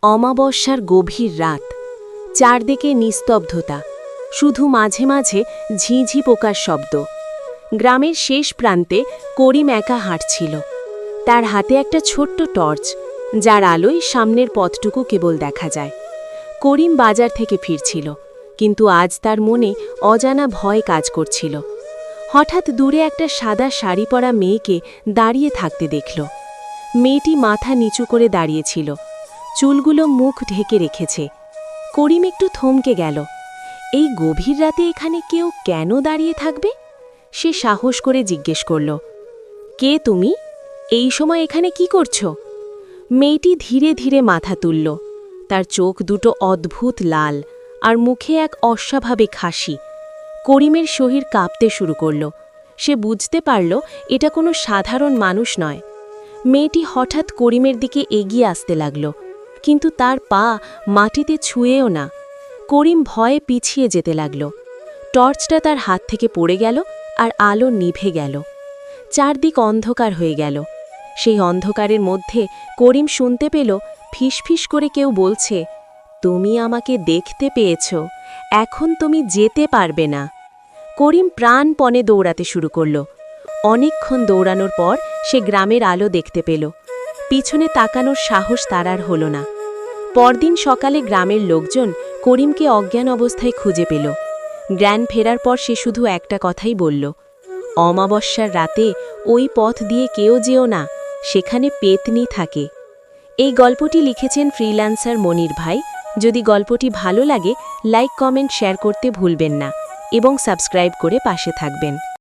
অমাবস্যার গভীর রাত, চারদিকে নিস্তব্ধতা, শুধু মাঝে মাঝে ঝিঁঝি পোকার শব্দ। গ্রামের শেষ প্রান্তে করিম একা হাঁটছিল। তার হাতে একটা ছোট্ট টর্চ, যার আলোয় সামনের পথটুকু কেবল দেখা যায়। করিম বাজার থেকে ফিরছিল, কিন্তু আজ তার মনে অজানা ভয় কাজ করছিল। হঠাৎ দূরে একটা সাদা শাড়ি পরা মেয়েকে দাঁড়িয়ে থাকতে দেখল। মেয়েটি মাথা নিচু করে দাঁড়িয়েছিল, চুলগুলো মুখ ঢেকে রেখেছে। করিম একটু থমকে গেল। এই গভীর রাতে এখানে কেউ কেন দাঁড়িয়ে থাকবে? সে সাহস করে জিজ্ঞেস করল, কে তুমি? এই সময় এখানে কি করছো? মেয়েটি ধীরে ধীরে মাথা তুলল। তার চোখ দুটো অদ্ভুত লাল, আর মুখে এক অস্বাভাবিক হাসি। করিমের শরীর কাঁপতে শুরু করল। সে বুঝতে পারল এটা কোনো সাধারণ মানুষ নয়। মেয়েটি হঠাৎ করিমের দিকে এগিয়ে আসতে লাগল, কিন্তু তার পা মাটিতে ছুঁয়েও না। করিম ভয়ে পিছিয়ে যেতে লাগল। টর্চটা তার হাত থেকে পড়ে গেল, আর আলো নিভে গেল। চারদিক অন্ধকার হয়ে গেল। সেই অন্ধকারের মধ্যে করিম শুনতে পেল ফিসফিস করে কেউ বলছে, তুমি আমাকে দেখতে পেয়েছ, এখন তুমি যেতে পারবে না। করিম প্রাণপণে দৌড়াতে শুরু করল। অনেকক্ষণ দৌড়ানোর পর সে গ্রামের আলো দেখতে পেল। পিছনে তাকানোর সাহস তার আর হল না। পরদিন সকালে গ্রামের লোকজন করিমকে অজ্ঞান অবস্থায় খুঁজে পেল। জ্ঞান ফেরার পর সে শুধু একটা কথাই বলল, অমাবস্যার রাতে ওই পথ দিয়ে কেউ যেও না, সেখানে পেতনি থাকে। এই গল্পটি লিখেছেন ফ্রিল্যান্সার মনির ভাই। যদি গল্পটি ভালো লাগে, লাইক কমেন্ট শেয়ার করতে ভুলবেন না এবং সাবস্ক্রাইব করে পাশে থাকবেন।